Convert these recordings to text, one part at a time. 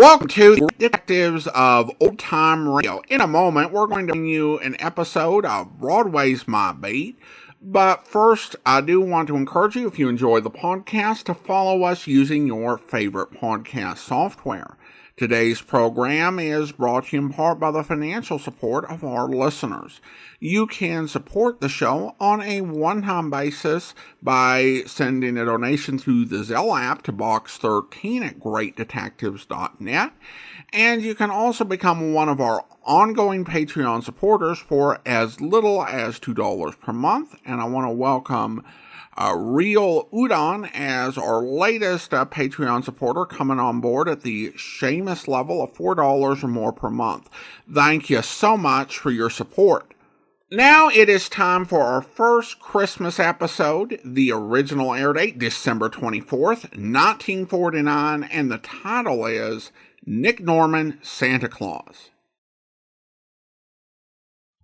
Welcome to the Detectives of Old Time Radio. In a moment, we're going to bring you an episode of Broadway's My Beat. But first, I do want to encourage you, if you enjoy the podcast, to follow us using your favorite podcast software. Today's program is brought to you in part by the financial support of our listeners. You can support the show on a one-time basis by sending a donation through the Zelle app to Box 13 at greatdetectives.net. And you can also become one of our ongoing Patreon supporters for as little as $2 per month. And I want to welcome Real Udon as our latest Patreon supporter, coming on board at the Seamus level of $4 or more per month. Thank you so much for your support. Now it is time for our first Christmas episode. The original air date, December 24th, 1949, and the title is Nick Norman, Santa Claus.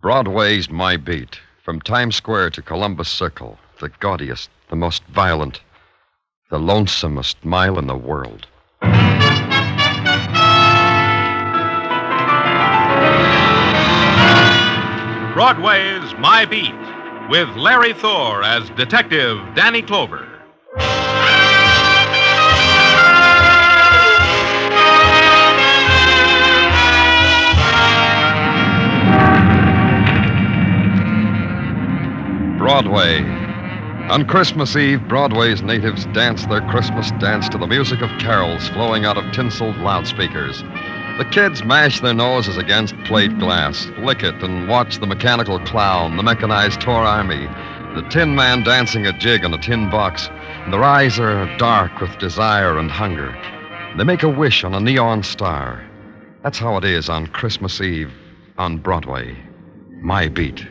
Broadway's my beat. From Times Square to Columbus Circle, the gaudiest, the most violent, the lonesomest mile in the world. Broadway's My Beat, with Larry Thor as Detective Danny Clover. Broadway. On Christmas Eve, Broadway's natives dance their Christmas dance to the music of carols flowing out of tinseled loudspeakers. The kids mash their noses against plate glass, lick it, and watch the mechanical clown, the mechanized tour army, the tin man dancing a jig on a tin box, and their eyes are dark with desire and hunger. They make a wish on a neon star. That's how it is on Christmas Eve on Broadway. My beat.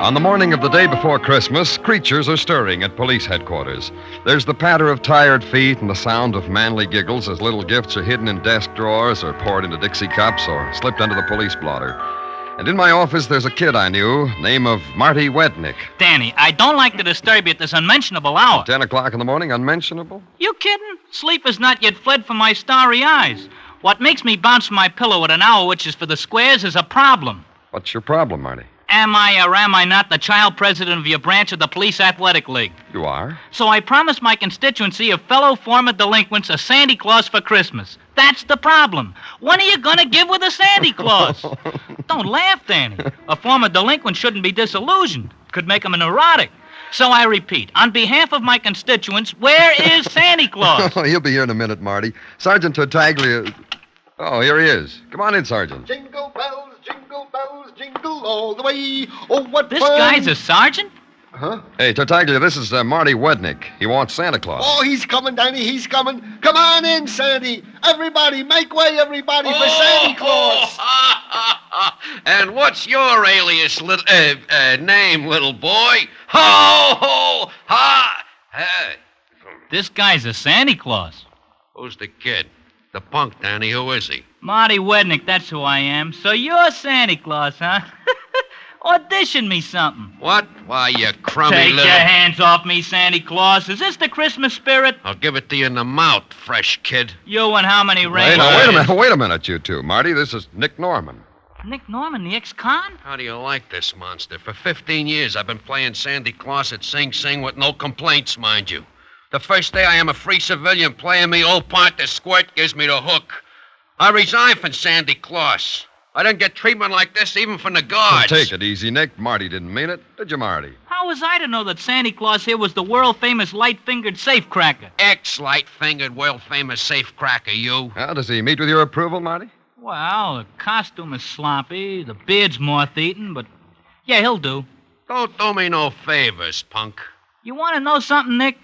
On the morning of the day before Christmas, creatures are stirring at police headquarters. There's the patter of tired feet and the sound of manly giggles as little gifts are hidden in desk drawers or poured into Dixie cups or slipped under the police blotter. And in my office, there's a kid I knew, name of Marty Wednick. Danny, I don't like to disturb you at this unmentionable hour. 10 o'clock in the morning, unmentionable? You kidding? Sleep has not yet fled from my starry eyes. What makes me bounce from my pillow at an hour which is for the squares is a problem. What's your problem, Marty? Am I or am I not the child president of your branch of the Police Athletic League? You are? So I promised my constituency of fellow former delinquents a Santa Claus for Christmas. That's the problem. When are you going to give with a Santa Claus? Don't laugh, Danny. A former delinquent shouldn't be disillusioned. Could make him a neurotic. So I repeat, on behalf of my constituents, where is Santa Claus? He'll be here in a minute, Marty. Sergeant Tartaglia. Oh, here he is. Come on in, Sergeant. Jingle bells, jingle all the way. Oh, what This fun. guy's a sergeant? Huh? Hey, Tartaglia, this is Marty Wednick. He wants Santa Claus. Oh, he's coming, Danny, he's coming. Come on in, Sandy. Everybody, make way, everybody, for Santa Claus. And what's your alias, name, little boy? Ho, ho, ha. Hey. This guy's a Santa Claus. Who's the kid? The punk, Danny. Who is he? Marty Wednick, that's who I am. So you're Santa Claus, huh? Audition me something. What? Why, you crummy Take little... your hands off me, Santa Claus. Is this the Christmas spirit? I'll give it to you in the mouth, fresh kid. You and how many Hey, reindeer? now, wait a minute, you two. Marty, this is Nick Norman. Nick Norman, the ex-con? How do you like this monster? For 15 years, I've been playing Santa Claus at Sing Sing with no complaints, mind you. The first day I am a free civilian playing me old part, the squirt gives me the hook. I resigned from Santa Claus. I didn't get treatment like this even from the guards. Take it easy, Nick. Marty didn't mean it. Did you, Marty? How was I to know that Santa Claus here was the world-famous light-fingered safecracker? Ex-light-fingered, world-famous safecracker, you. Well, does he meet with your approval, Marty? Well, the costume is sloppy, the beard's moth-eaten, but yeah, he'll do. Don't do me no favors, punk. You want to know something, Nick?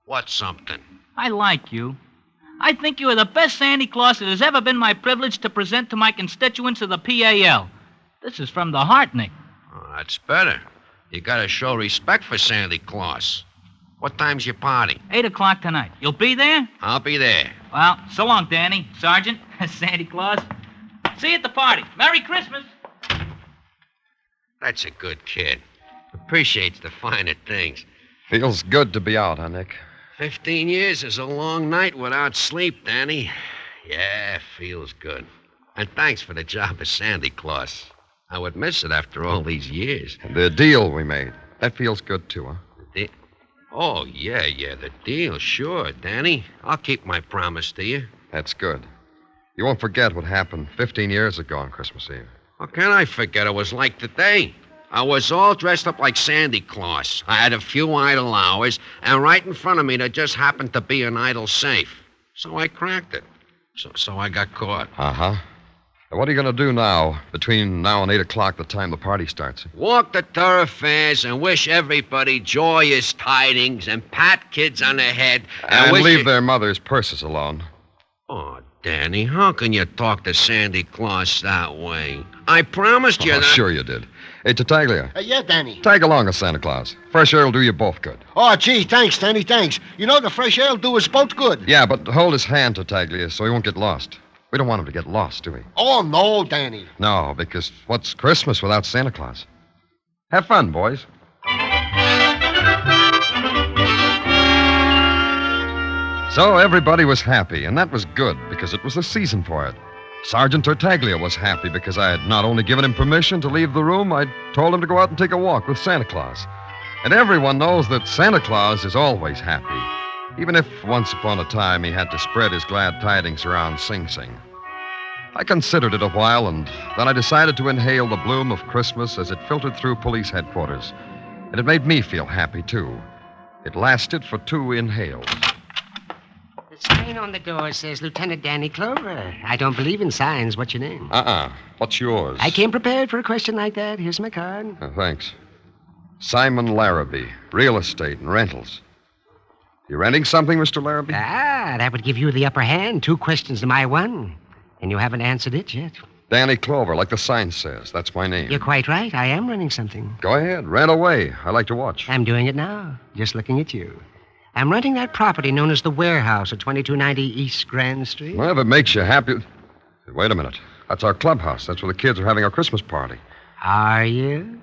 What's something? I like you. I think you are the best Santa Claus it has ever been my privilege to present to my constituents of the PAL. This is from the heart, Nick. Oh, that's better. You gotta show respect for Santa Claus. What time's your party? 8 o'clock tonight. You'll be there? I'll be there. Well, so long, Danny, Sergeant, Santa Claus. See you at the party. Merry Christmas. That's a good kid. Appreciates the finer things. Feels good to be out, huh, Nick? 15 years is a long night without sleep, Danny. Yeah, feels good. And thanks for the job as Santa Claus. I would miss it after all these years. And the deal we made. That feels good, too, huh? Oh, yeah, the deal, sure, Danny. I'll keep my promise to you. That's good. You won't forget what happened 15 years ago on Christmas Eve. How can I forget it was like today? I was all dressed up like Santa Claus. I had a few idle hours, and right in front of me there just happened to be an idle safe. So I cracked it. So I got caught. Uh-huh. Now, what are you going to do now, between now and 8 o'clock, the time the party starts? Walk the thoroughfares and wish everybody joyous tidings and pat kids on the head. And leave their mothers' purses alone. Oh, Danny, how can you talk to Santa Claus that way? I promised you that... Sure you did. Hey, Tartaglia. Yeah, Danny. Tag along with Santa Claus. Fresh air will do you both good. Oh, gee, thanks, Danny, thanks. You know, the fresh air will do us both good. Yeah, but hold his hand, Tartaglia, so he won't get lost. We don't want him to get lost, do we? Oh, no, Danny. No, because what's Christmas without Santa Claus? Have fun, boys. So everybody was happy, and that was good, because it was the season for it. Sergeant Tartaglia was happy because I had not only given him permission to leave the room, I'd told him to go out and take a walk with Santa Claus. And everyone knows that Santa Claus is always happy, even if once upon a time he had to spread his glad tidings around Sing Sing. I considered it a while, and then I decided to inhale the bloom of Christmas as it filtered through police headquarters. And it made me feel happy, too. It lasted for 2 inhales. The sign on the door says Lieutenant Danny Clover. I don't believe in signs. What's your name? What's yours? I came prepared for a question like that. Here's my card. Thanks. Simon Larrabee, real estate and rentals. You renting something, Mr. Larrabee? That would give you the upper hand. 2 questions to my 1. And you haven't answered it yet. Danny Clover, like the sign says. That's my name. You're quite right. I am running something. Go ahead. Rent away. I like to watch. I'm doing it now. Just looking at you. I'm renting that property known as the Warehouse at 2290 East Grand Street. Well, if it makes you happy... Wait a minute. That's our clubhouse. That's where the kids are having our Christmas party. Are you?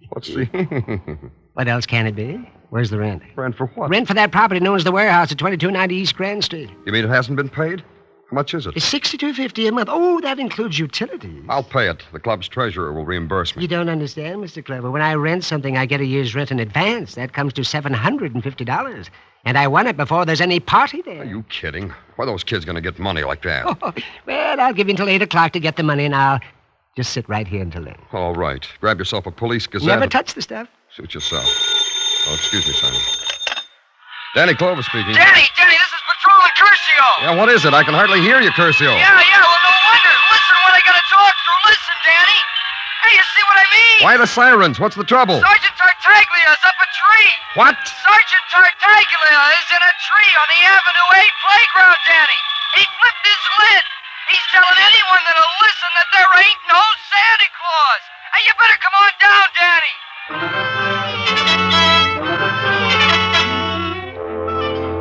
What's the... What else can it be? Where's the rent? Rent for what? Rent for that property known as the Warehouse at 2290 East Grand Street. You mean it hasn't been paid? How much is it? It's $62.50 a month. Oh, that includes utilities. I'll pay it. The club's treasurer will reimburse me. You don't understand, Mr. Clover. When I rent something, I get a year's rent in advance. That comes to $750. And I want it before there's any party there. Are you kidding? Why are those kids going to get money like that? Oh, well, I'll give you until 8 o'clock to get the money, and I'll just sit right here until then. All right. Grab yourself a police gazette. Never touch the stuff. Suit yourself. Oh, excuse me, Simon. Danny Clover speaking. Danny, this is Patrolman Curcio. Yeah, what is it? I can hardly hear you, Curcio. Yeah, well, no wonder. Listen what I gotta talk through. Listen, Danny. Hey, you see what I mean? Why the sirens? What's the trouble? Sergeant Tartaglia's up a tree. What? Sergeant Tartaglia is in a tree on the Avenue 8 playground, Danny. He flipped his lid. He's telling anyone that'll listen that there ain't no Santa Claus. Hey, you better come on down, Danny.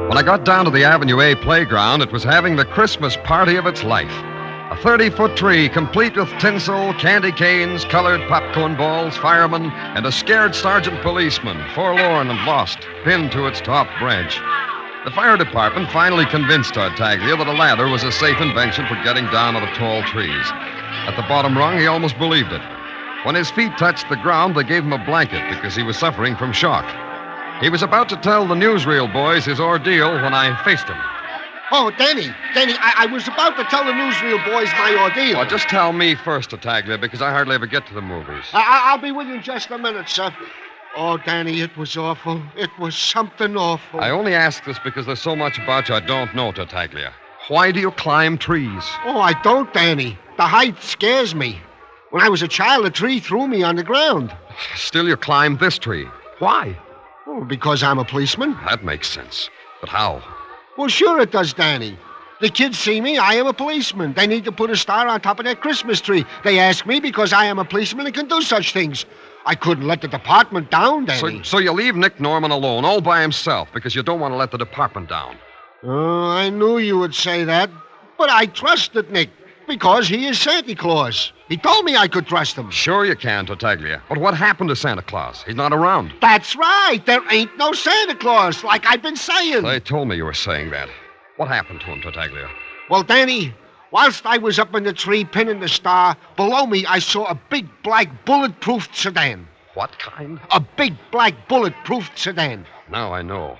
When I got down to the Avenue A playground, it was having the Christmas party of its life. A 30-foot tree, complete with tinsel, candy canes, colored popcorn balls, firemen, and a scared sergeant policeman, forlorn and lost, pinned to its top branch. The fire department finally convinced Tartaglia that a ladder was a safe invention for getting down out of tall trees. At the bottom rung, he almost believed it. When his feet touched the ground, they gave him a blanket because he was suffering from shock. He was about to tell the newsreel boys his ordeal when I faced him. Oh, Danny, I was about to tell the newsreel boys my ordeal. Well, just tell me first, Tartaglia, because I hardly ever get to the movies. I'll be with you in just a minute, sir. Oh, Danny, it was awful. It was something awful. I only ask this because there's so much about you I don't know, Tartaglia. Why do you climb trees? Oh, I don't, Danny. The height scares me. When I was a child, a tree threw me on the ground. Still, you climbed this tree. Why? Oh, because I'm a policeman. That makes sense. But how? Well, sure it does, Danny. The kids see me, I am a policeman. They need to put a star on top of their Christmas tree. They ask me because I am a policeman and can do such things. I couldn't let the department down, Danny. So you leave Nick Norman alone, all by himself, because you don't want to let the department down. Oh, I knew you would say that. But I trusted Nick. Because he is Santa Claus. He told me I could trust him. Sure you can, Tartaglia. But what happened to Santa Claus? He's not around. That's right. There ain't no Santa Claus, like I've been saying. They told me you were saying that. What happened to him, Tartaglia? Well, Danny, whilst I was up in the tree pinning the star, below me I saw a big black bulletproof sedan. What kind? A big black bulletproof sedan. Now I know.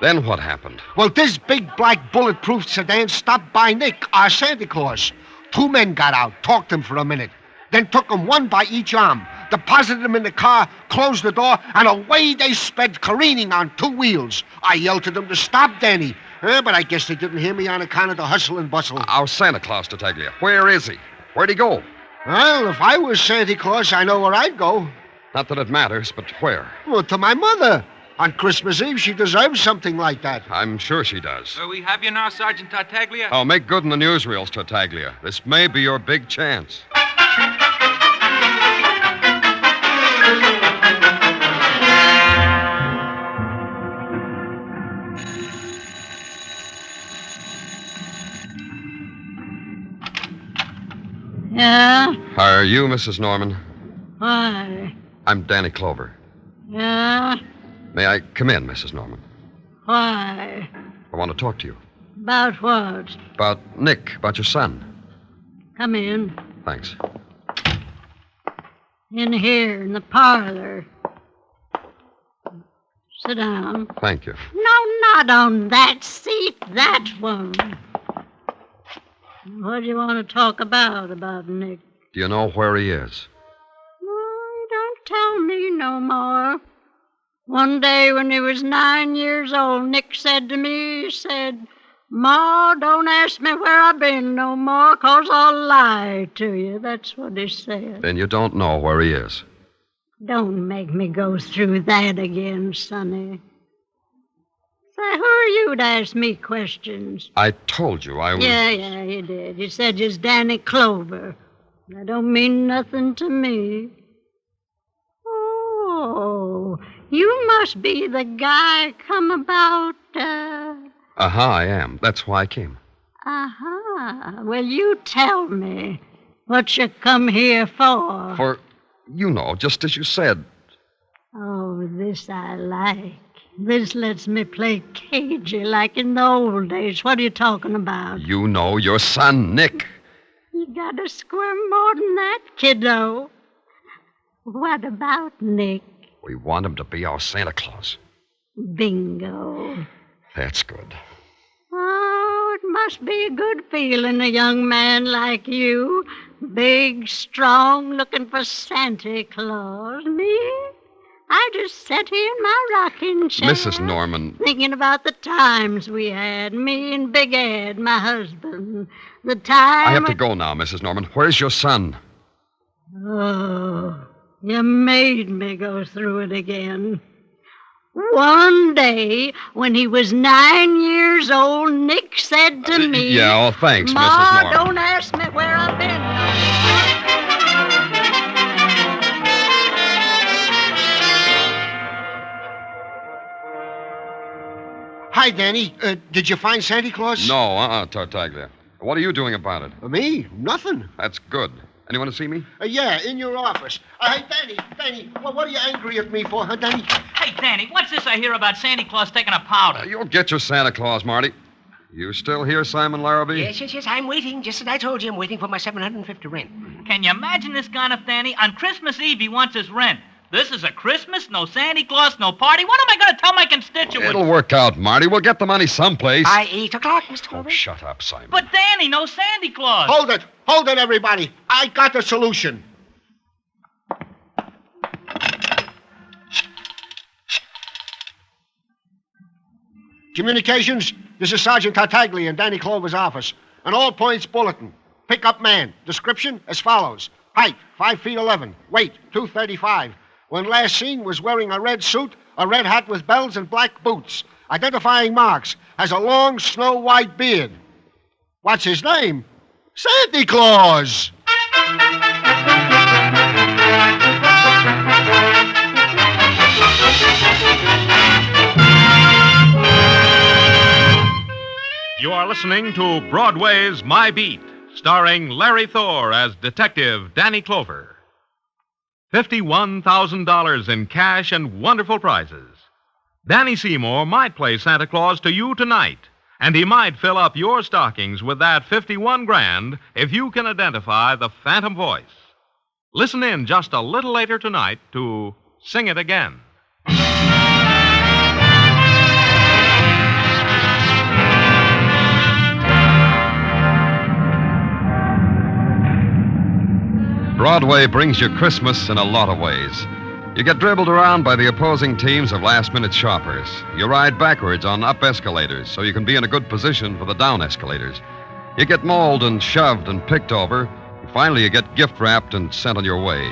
Then what happened? Well, this big black bulletproof sedan stopped by Nick, our Santa Claus. 2 men got out, talked him for a minute, then took him one by each arm, deposited him in the car, closed the door, and away they sped, careening on 2 wheels. I yelled to them to stop, Danny, but I guess they didn't hear me on account of the hustle and bustle. Our Santa Claus, Tartaglia. Where is he? Where'd he go? Well, if I was Santa Claus, I know where I'd go. Not that it matters, but where? Well, to my mother. On Christmas Eve, she deserves something like that. I'm sure she does. We have you now, Sergeant Tartaglia? Oh, make good in the newsreels, Tartaglia. This may be your big chance. Yeah? Are you Mrs. Norman? Why? I'm Danny Clover. Yeah? May I come in, Mrs. Norman? Why? I want to talk to you. About what? About Nick, about your son. Come in. Thanks. In here, in the parlor. Sit down. Thank you. No, not on that seat, that one. What do you want to talk about Nick? Do you know where he is? Oh, don't tell me no more. One day when he was 9 years old, Nick said to me, he said, Ma, don't ask me where I've been no more, 'cause I'll lie to you. That's what he said. Then you don't know where he is. Don't make me go through that again, Sonny. Say, who are you to ask me questions? I told you I was... Yeah, you did. You said you're Danny Clover. That don't mean nothing to me. Oh, you must be the guy come about, I am. That's why I came. Well, you tell me what you come here for. For, you know, just as you said. Oh, this I like. This lets me play cagey like in the old days. What are you talking about? You know your son, Nick. You gotta squirm more than that, kiddo. What about Nick? We want him to be our Santa Claus. Bingo. That's good. Oh, it must be a good feeling, a young man like you. Big, strong, looking for Santa Claus. Me? I just sat here in my rocking chair. Mrs. Norman. Thinking about the times we had, me and Big Ed, my husband. The time... I have to go now, Mrs. Norman. Where's your son? Oh, you made me go through it again. One day, when he was 9 years old, Nick said to me... Yeah, thanks, Ma, Mrs. Norman. don't ask me where I've been. Hi, Danny. Did you find Santa Claus? No, Tartaglia. What are you doing about it? Me? Nothing. That's good. Anyone to see me? Yeah, in your office. Hey, Danny, what are you angry at me for, huh, Danny? Hey, Danny, what's this I hear about Santa Claus taking a powder? You'll get your Santa Claus, Marty. You still here, Simon Larrabee? Yes, I'm waiting. Just as I told you, I'm waiting for my $750 rent. Can you imagine this kind of Danny? On Christmas Eve, he wants his rent. This is a Christmas, no Santa Claus, no party. What am I going to tell my constituents? It'll work out, Marty. We'll get the money someplace. By 8 o'clock, Mr. Clover. Oh, shut up, Simon. But, Danny, no Santa Claus. Hold it, everybody. I got the solution. Communications, this is Sergeant Tartaglia in Danny Clover's office. An all-points bulletin. Pickup man. Description as follows. Height, 5 feet 11. Weight, 235. When last seen, was wearing a red suit, a red hat with bells, and black boots. Identifying marks. Has a long, snow-white beard. What's his name? Santa Claus! You are listening to Broadway's My Beat, starring Larry Thor as Detective Danny Clover. $51,000 in cash and wonderful prizes. Danny Seymour might play Santa Claus to you tonight, and he might fill up your stockings with that 51 grand if you can identify the phantom voice. Listen in just a little later tonight to Sing It Again. Broadway brings you Christmas in a lot of ways. You get dribbled around by the opposing teams of last-minute shoppers. You ride backwards on up escalators so you can be in a good position for the down escalators. You get mauled and shoved and picked over. And finally, you get gift-wrapped and sent on your way.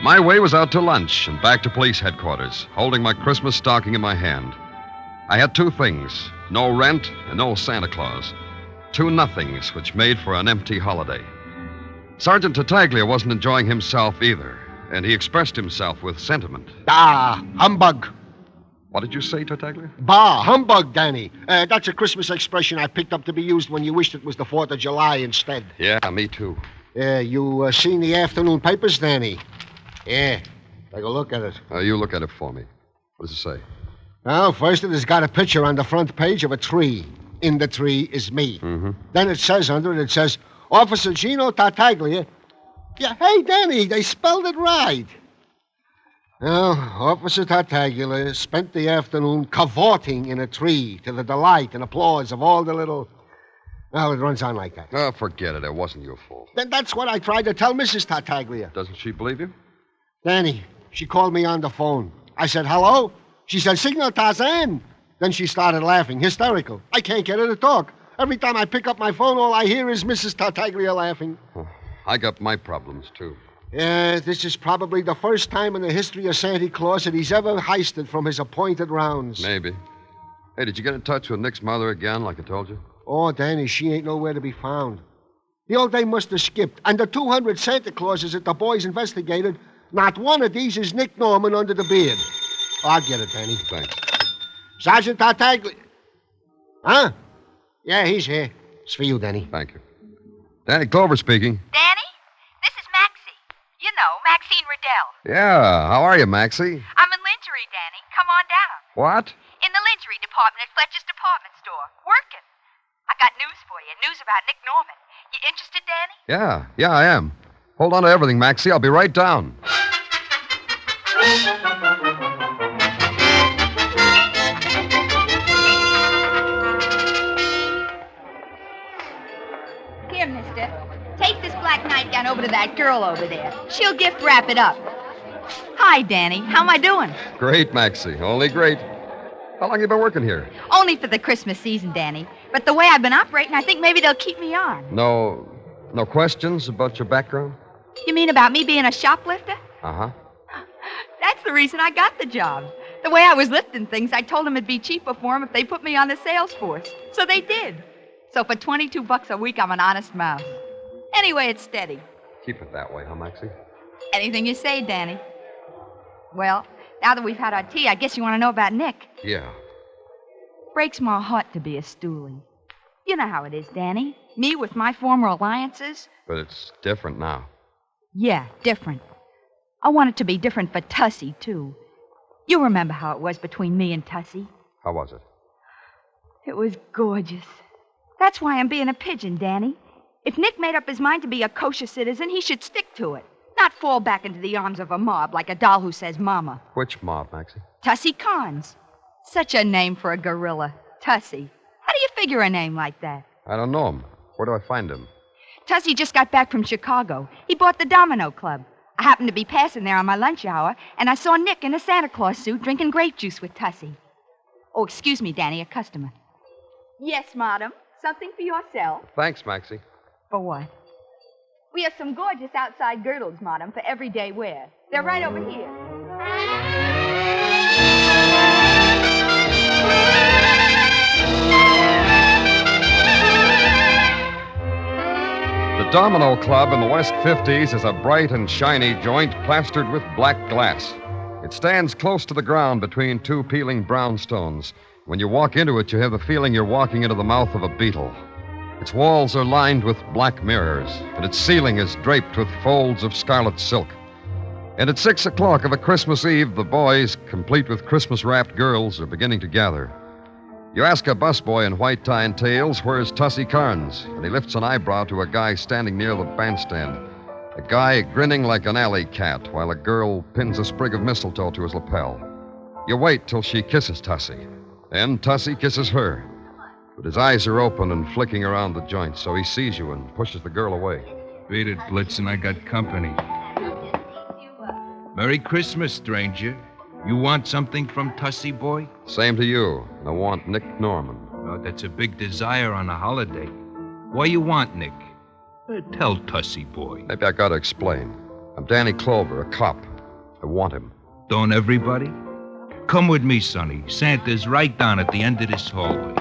My way was out to lunch and back to police headquarters, holding my Christmas stocking in my hand. I had two things, no rent and no Santa Claus. Two nothings which made for an empty holiday. Sergeant Tartaglia wasn't enjoying himself either, and he expressed himself with sentiment. Ah, humbug. What did you say, Tartaglia? Bah, humbug, Danny. That's a Christmas expression I picked up to be used when you wished it was the 4th of July instead. Yeah, me too. You seen the afternoon papers, Danny? Yeah, take a look at it. You look at it for me. What does it say? Well, first it has got a picture on the front page of a tree. In the tree is me. Mm-hmm. Then it says under it, Officer Gino Tartaglia. Yeah, hey, Danny, they spelled it right. Well, Officer Tartaglia spent the afternoon cavorting in a tree to the delight and applause of all the little... Well, it runs on like that. Oh, forget it. It wasn't your fault. Then that's what I tried to tell Mrs. Tartaglia. Doesn't she believe you? Danny, she called me on the phone. I said, hello? She said, Signor Tarzan. Then she started laughing, hysterical. I can't get her to talk. Every time I pick up my phone, all I hear is Mrs. Tartaglia laughing. Oh, I got my problems, too. Yeah, this is probably the first time in the history of Santa Claus that he's ever heisted from his appointed rounds. Maybe. Hey, did you get in touch with Nick's mother again, like I told you? Oh, Danny, she ain't nowhere to be found. The old day must have skipped. And the 200 Santa Clauses that the boys investigated, not one of these is Nick Norman under the beard. Oh, I'll get it, Danny. Thanks. Sergeant Tartaglia. Huh? Yeah, he's here. It's for you, Danny. Thank you. Danny Clover speaking. Danny, this is Maxie. You know, Maxine Riddell. Yeah, how are you, Maxie? I'm in lingerie, Danny. Come on down. What? In the lingerie department at Fletcher's department store. Working. I got news for you. News about Nick Norman. You interested, Danny? Yeah, I am. Hold on to everything, Maxie. I'll be right down. Here, mister. Take this black nightgown over to that girl over there. She'll gift wrap it up. Hi, Danny. How am I doing? Great, Maxie. Only great. How long you been working here? Only for the Christmas season, Danny. But the way I've been operating, I think maybe they'll keep me on. No questions about your background? You mean about me being a shoplifter? Uh-huh. That's the reason I got the job. The way I was lifting things, I told them it'd be cheaper for them if they put me on the sales force. So they did. So for $22 a week, I'm an honest mouse. Anyway, it's steady. Keep it that way, huh, Maxie? Anything you say, Danny. Well, now that we've had our tea, I guess you want to know about Nick. Yeah. Breaks my heart to be a stoolie. You know how it is, Danny. Me with my former alliances. But it's different now. Yeah, different. I want it to be different for Tussie, too. You remember how it was between me and Tussie. How was it? It was gorgeous. That's why I'm being a pigeon, Danny. If Nick made up his mind to be a kosher citizen, he should stick to it. Not fall back into the arms of a mob like a doll who says mama. Which mob, Maxie? Tussie Cons. Such a name for a gorilla. Tussie. How do you figure a name like that? I don't know him. Where do I find him? Tussie just got back from Chicago. He bought the Domino Club. I happened to be passing there on my lunch hour, and I saw Nick in a Santa Claus suit drinking grape juice with Tussie. Oh, excuse me, Danny, a customer. Yes, madam. Something for yourself. Thanks, Maxie. For what? We have some gorgeous outside girdles, madam, for everyday wear. They're right over here. The Domino Club in the West 50s is a bright and shiny joint plastered with black glass. It stands close to the ground between two peeling brownstones. When you walk into it, you have the feeling you're walking into the mouth of a beetle. Its walls are lined with black mirrors, and its ceiling is draped with folds of scarlet silk. And at 6 o'clock of a Christmas Eve, the boys, complete with Christmas-wrapped girls, are beginning to gather. You ask a busboy in white tie and tails, where's Tussie Carnes? And he lifts an eyebrow to a guy standing near the bandstand. A guy grinning like an alley cat, while a girl pins a sprig of mistletoe to his lapel. You wait till she kisses Tussie. Then Tussie kisses her. But his eyes are open and flicking around the joint, so he sees you and pushes the girl away. Beat it, Blitzen. I got company. Merry Christmas, stranger. You want something from Tussie, boy? Same to you. I want Nick Norman. Oh, that's a big desire on a holiday. Why you want Nick? Tell Tussie, boy. Maybe I gotta explain. I'm Danny Clover, a cop. I want him. Don't everybody? Come with me, Sonny. Santa's right down at the end of this hallway.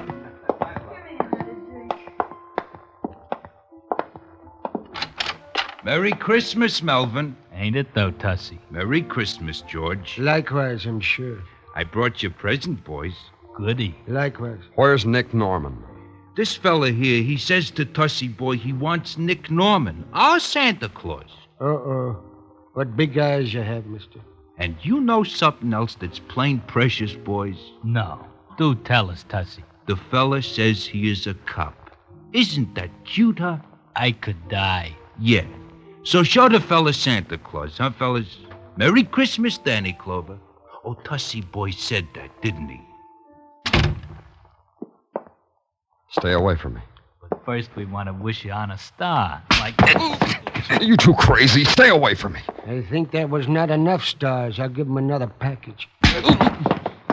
Merry Christmas, Melvin. Ain't it, though, Tussie? Merry Christmas, George. Likewise, I'm sure. I brought you a present, boys. Goody. Likewise. Where's Nick Norman? This fella here, he says to Tussie boy he wants Nick Norman, our Santa Claus. Uh-oh. What big eyes you have, mister. And you know something else that's plain precious, boys? No. Do tell us, Tussie. The fella says he is a cop. Isn't that cute, huh? I could die. Yeah. So show the fella Santa Claus, huh, fellas? Merry Christmas, Danny Clover. Oh, Tussie boy said that, didn't he? Stay away from me. But first we want to wish you on a star. Like... Are you too crazy? Stay away from me. I think that was not enough stars. I'll give him another package.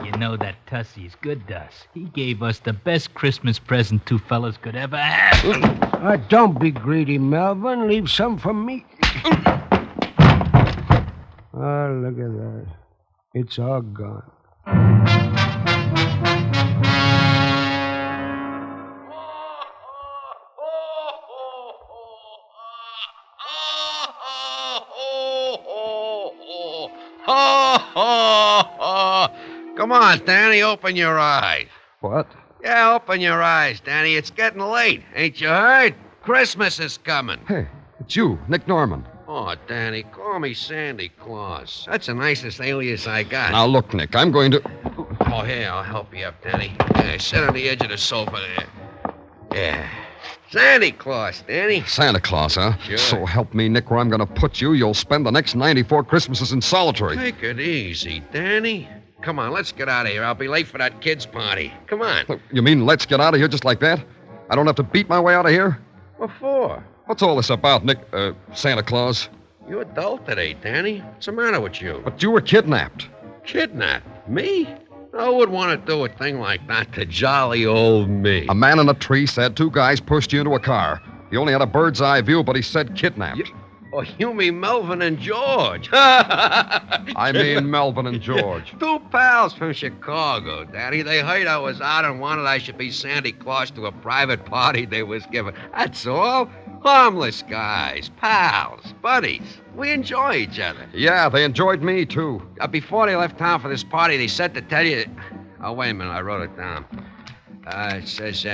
You know that Tussie's good to us. He gave us the best Christmas present two fellas could ever have. Don't be greedy, Melvin. Leave some for me. Oh, look at that. It's all gone. Come on, Danny, open your eyes. What? Yeah, open your eyes, Danny. It's getting late. Ain't you heard? Christmas is coming. Hey, it's you, Nick Norman. Oh, Danny, call me Santa Claus. That's the nicest alias I got. Now, look, Nick, I'm going to... Oh, here, I'll help you up, Danny. Yeah, sit on the edge of the sofa there. Yeah. Santa Claus, Danny. Santa Claus, huh? Sure. So help me, Nick, where I'm going to put you. You'll spend the next 94 Christmases in solitary. Take it easy, Danny. Come on, let's get out of here. I'll be late for that kid's party. Come on. You mean let's get out of here just like that? I don't have to beat my way out of here? What for? What's all this about, Nick, Santa Claus? You're adult today, Danny. What's the matter with you? But you were kidnapped. Kidnapped? Me? Who would want to do a thing like that to jolly old me? A man in a tree said two guys pushed you into a car. He only had a bird's eye view, but he said kidnapped. Oh, you mean Melvin and George? I mean Melvin and George. Two pals from Chicago, Daddy. They heard I was out and wanted I should be Santa Claus to a private party they was giving. That's all. Harmless guys, pals, buddies. We enjoy each other. Yeah, they enjoyed me, too. Before they left town for this party, they said to tell you... Oh, wait a minute. I wrote it down. It says...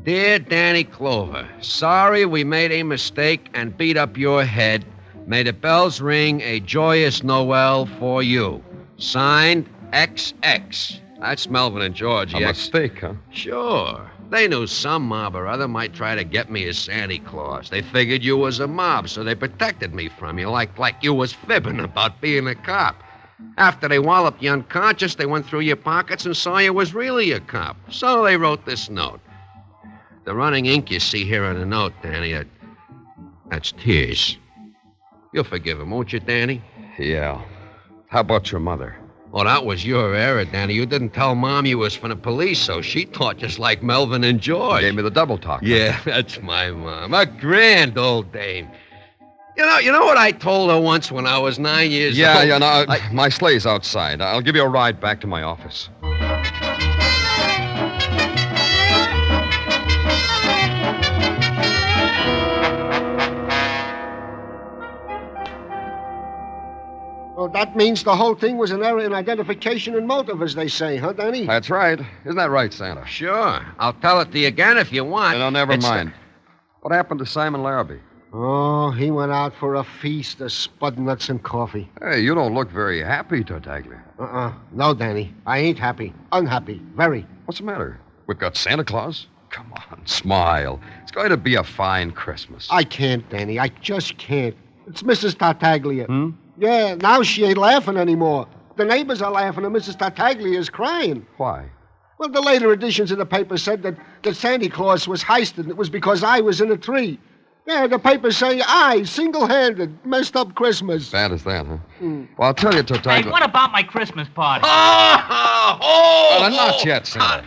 Dear Danny Clover, sorry we made a mistake and beat up your head. May the bells ring a joyous Noel for you. Signed, XX. That's Melvin and George. A mistake, huh? Sure. They knew some mob or other might try to get me as Santa Claus. They figured you was a mob, so they protected me from you, like you was fibbing about being a cop. After they walloped you unconscious, they went through your pockets and saw you was really a cop. So they wrote this note. The running ink you see here on the note, Danny, that's tears. You'll forgive him, won't you, Danny? Yeah. How about your mother? Well, that was your error, Danny. You didn't tell Mom you was from the police, so she thought just like Melvin and George. Gave me the double talk. Yeah, that's my mom. A grand old dame. You know what I told her once when I was 9 years old? Yeah, no, my sleigh's outside. I'll give you a ride back to my office. Oh, that That means the whole thing was an error in identification and motive, as they say, huh, Danny? That's right. Isn't that right, Santa? Sure. I'll tell it to you again if you want. No, never mind. What happened to Simon Larrabee? Oh, he went out for a feast of spud nuts and coffee. Hey, you don't look very happy, Tartaglia. No, Danny. I ain't happy. Unhappy. Very. What's the matter? We've got Santa Claus? Come on, smile. It's going to be a fine Christmas. I can't, Danny. I just can't. It's Mrs. Tartaglia. Yeah, now she ain't laughing anymore. The neighbors are laughing and Mrs. Tartaglia is crying. Why? Well, the later editions of the paper said that Santa Claus was heisted and it was because I was in a tree. Yeah, the papers say I, single-handed, messed up Christmas. Bad as that, huh? Well, I'll tell you, Tartaglia. Hey, what about my Christmas party? Well, not yet, Santa.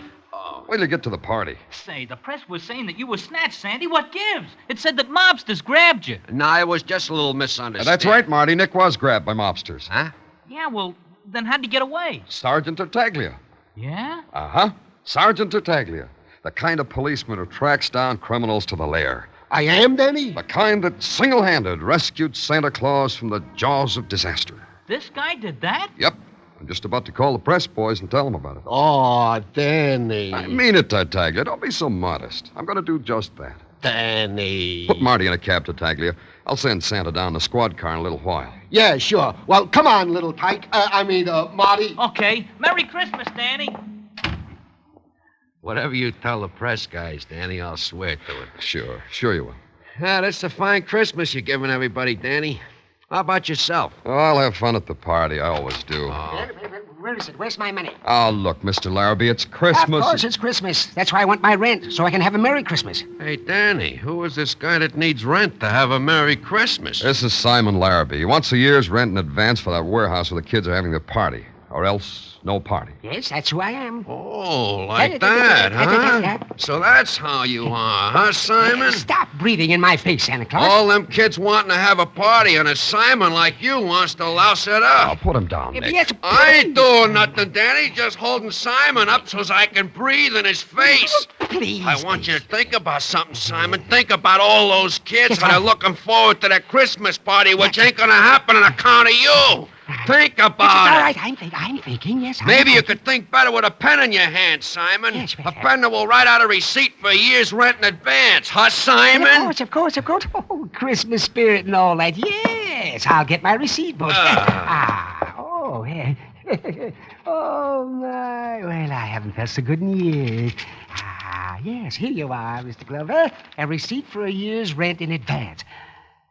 Wait till you get to the party. Say, the press was saying that you were snatched, Sandy. What gives? It said that mobsters grabbed you. No, it was just a little misunderstanding. That's right, Marty. Nick was grabbed by mobsters. Huh? Yeah, well, then how'd you get away? Sergeant Tartaglia. Yeah? Uh-huh. Sergeant Tartaglia. The kind of policeman who tracks down criminals to the lair. I am, Danny? The kind that single-handed rescued Santa Claus from the jaws of disaster. This guy did that? Yep. I'm just about to call the press boys and tell them about it. Oh, Danny. I mean it, Tartaglia. Don't be so modest. I'm going to do just that. Danny. Put Marty in a cab, Tartaglia. I'll send Santa down the squad car in a little while. Yeah, sure. Well, come on, little tyke. Marty. Okay. Merry Christmas, Danny. Whatever you tell the press guys, Danny, I'll swear to it. Sure you will. Yeah, that's a fine Christmas you're giving everybody, Danny. How about yourself? Oh, I'll have fun at the party. I always do. Where is it? Where's my money? Oh, look, Mr. Larrabee, it's Christmas. Of course it's Christmas. That's why I want my rent, so I can have a Merry Christmas. Hey, Danny, who is this guy that needs rent to have a Merry Christmas? This is Simon Larrabee. He wants a year's rent in advance for that warehouse where the kids are having their party. Or else, no party. Yes, that's who I am. Oh, like that, huh? So that's how you are, huh, Simon? Stop breathing in my face, Santa Claus. All them kids wanting to have a party, and a Simon like you wants to louse it up. I'll put him down, Nick. Yes, I ain't doing nothing, Danny. Just holding Simon up so I can breathe in his face. Please. I want you to think about something, Simon. Think about all those kids that are looking forward to that Christmas party, which ain't going to happen on account of you. Think about All it. right, I'm thinking, yes. Maybe you could think better with a pen in your hand, Simon. Yes, a pen that will write out a receipt for a year's rent in advance, huh, Simon? Of course. Oh, Christmas spirit and all that. Yes, I'll get my receipt book. Oh, yeah. Oh, my. Well, I haven't felt so good in years. Yes, here you are, Mr. Clover. A receipt for a year's rent in advance.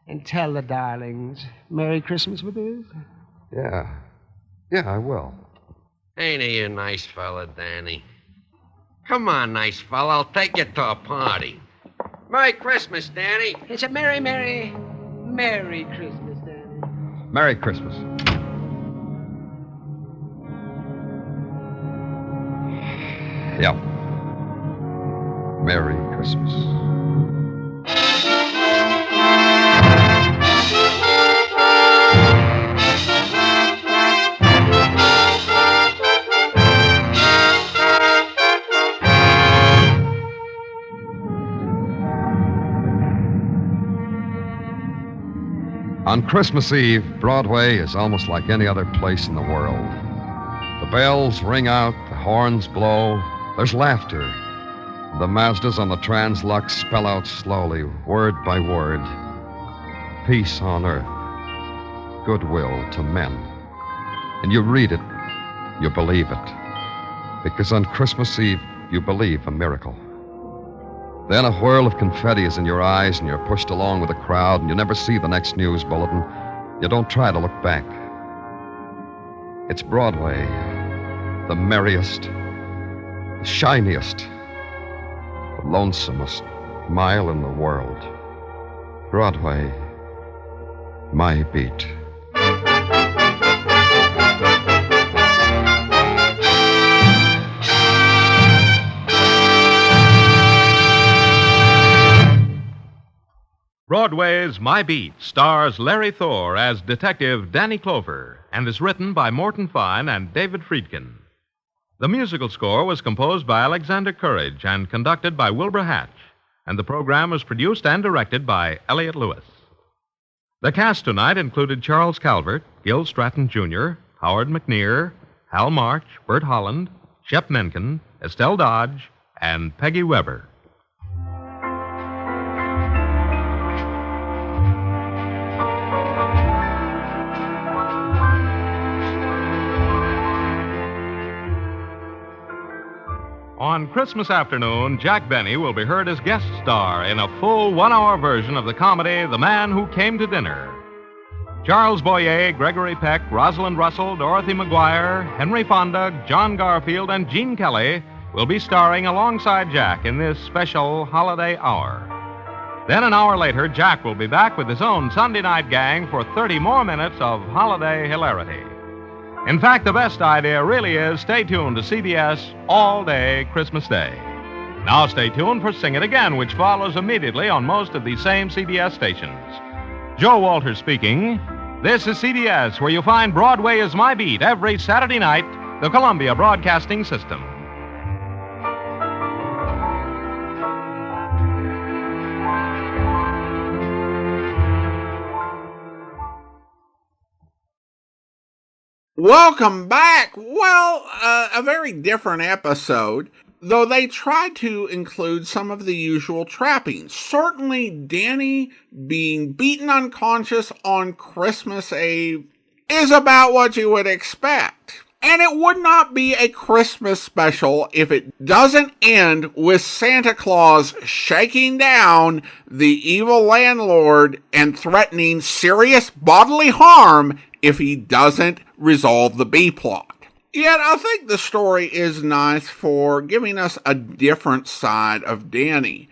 And tell the darlings, Merry Christmas with us. Yeah, I will. Ain't he a nice fella, Danny? Come on, nice fella. I'll take you to a party. Merry Christmas, Danny. It's a Merry Christmas, Danny. Merry Christmas. Yeah. Merry Christmas. On Christmas Eve, Broadway is almost like any other place in the world. The bells ring out, the horns blow, there's laughter. The Mazdas on the Translux spell out slowly, word by word, peace on earth, goodwill to men. And you read it, you believe it. Because on Christmas Eve, you believe a miracle. Then a whirl of confetti is in your eyes, and you're pushed along with the crowd, and you never see the next news bulletin. You don't try to look back. It's Broadway, the merriest, the shiniest, the lonesomest mile in the world. Broadway, my beat. Broadway's My Beat stars Larry Thor as Detective Danny Clover and is written by Morton Fine and David Friedkin. The musical score was composed by Alexander Courage and conducted by Wilbur Hatch, and the program was produced and directed by Elliott Lewis. The cast tonight included Charles Calvert, Gil Stratton Jr., Howard McNear, Hal March, Bert Holland, Shep Menken, Estelle Dodge, and Peggy Weber. On Christmas afternoon, Jack Benny will be heard as guest star in a full one-hour version of the comedy The Man Who Came to Dinner. Charles Boyer, Gregory Peck, Rosalind Russell, Dorothy McGuire, Henry Fonda, John Garfield, and Gene Kelly will be starring alongside Jack in this special holiday hour. Then an hour later, Jack will be back with his own Sunday night gang for 30 more minutes of holiday hilarity. In fact, the best idea really is stay tuned to CBS all day Christmas Day. Now stay tuned for Sing It Again, which follows immediately on most of these same CBS stations. Joe Walters speaking. This is CBS, where you find Broadway is My Beat every Saturday night, the Columbia Broadcasting System. Welcome back. Well, a very different episode, though they tried to include some of the usual trappings. Certainly, Danny being beaten unconscious on Christmas Eve is about what you would expect. And it would not be a Christmas special if it doesn't end with Santa Claus shaking down the evil landlord and threatening serious bodily harm if he doesn't resolve the B-plot. Yet I think the story is nice for giving us a different side of Danny.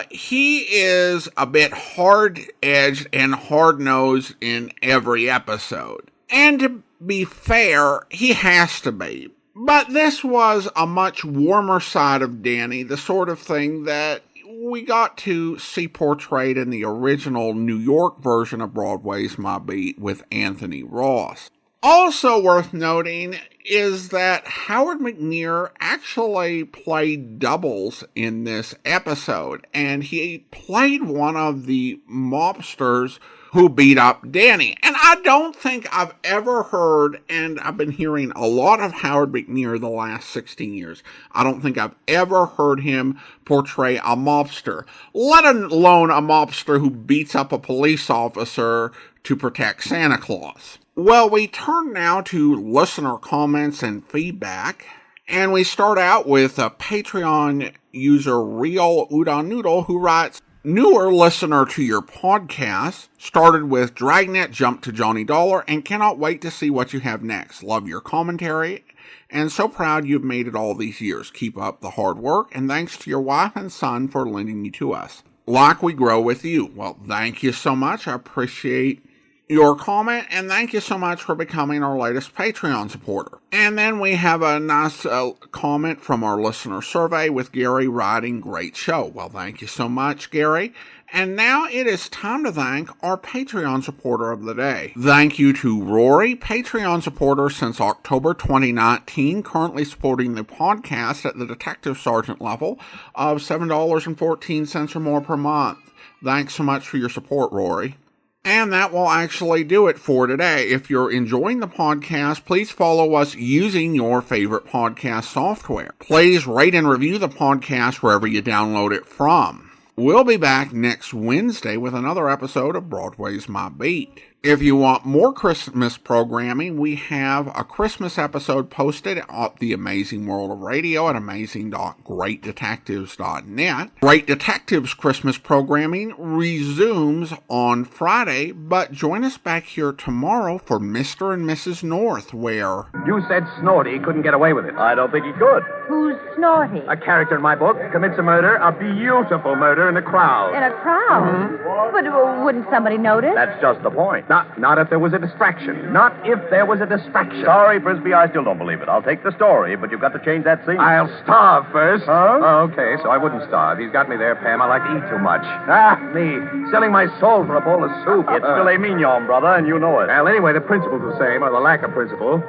He is a bit hard-edged and hard-nosed in every episode. And to be fair, he has to be. But this was a much warmer side of Danny, the sort of thing that we got to see portrayed in the original New York version of Broadway's My Beat with Anthony Ross. Also worth noting is that Howard McNear actually played doubles in this episode, and he played one of the mobsters who beat up Danny. And I don't think I've ever heard, and I've been hearing a lot of Howard McNear the last 16 years, I don't think I've ever heard him portray a mobster, let alone a mobster who beats up a police officer to protect Santa Claus. Well, we turn now to listener comments and feedback, and we start out with a Patreon user, Real Udon Noodle, who writes, newer listener to your podcast, started with Dragnet, jumped to Johnny Dollar, and cannot wait to see what you have next. Love your commentary, and so proud you've made it all these years. Keep up the hard work, and thanks to your wife and son for lending me to us. Like we grow with you. Well, thank you so much. I appreciate your comment, and thank you so much for becoming our latest Patreon supporter. And then we have a nice comment from our listener survey with Gary writing, great show. Well, thank you so much, Gary. And now it is time to thank our Patreon supporter of the day. Thank you to Rory, Patreon supporter since October 2019, currently supporting the podcast at the Detective Sergeant level of $7.14 or more per month. Thanks so much for your support, Rory. And that will actually do it for today. If you're enjoying the podcast, please follow us using your favorite podcast software. Please rate and review the podcast wherever you download it from. We'll be back next Wednesday with another episode of Broadway's My Beat. If you want more Christmas programming, we have a Christmas episode posted at The Amazing World of Radio at amazing.greatdetectives.net. Great Detectives Christmas programming resumes on Friday, but join us back here tomorrow for Mr. and Mrs. North, where... You said Snorty couldn't get away with it. I don't think he could. Who's Snorty? A character in my book commits a murder, a beautiful murder, in a crowd. In a crowd? Mm-hmm. But wouldn't somebody notice? That's just the point. Not if there was a distraction. Not if there was a distraction. Sorry, Frisbee, I still don't believe it. I'll take the story, but you've got to change that scene. I'll starve first. Huh? Oh, okay, so I wouldn't starve. He's got me there, Pam. I like to eat too much. Me. Selling my soul for a bowl of soup. It's filet mignon, brother, and you know it. Well, anyway, the principle's the same, or the lack of principle.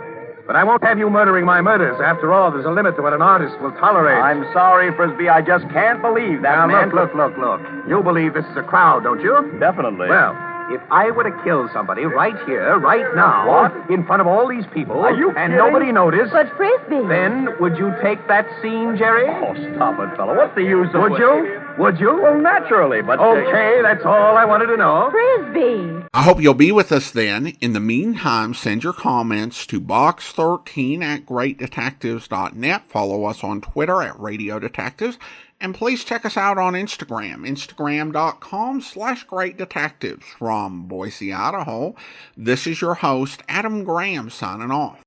But I won't have you murdering my murders. After all, there's a limit to what an artist will tolerate. I'm sorry, Frisbee. I just can't believe that, man. Look. You believe this is a crowd, don't you? Definitely. Well, if I were to kill somebody right here, right now, What? in front of all these people, Are you and kidding? nobody noticed, But Frisbee. then would you take that scene, Jerry? Oh, stop it, fella. What's the use of... Would you? Would you? Well, naturally, but... Okay, that's all I wanted to know. Frisbee. I hope you'll be with us then. In the meantime, send your comments to box13@greatdetectives.net. Follow us on Twitter at Radio Detectives. And please check us out on Instagram, instagram.com/greatdetectives. From Boise, Idaho, this is your host, Adam Graham, signing off.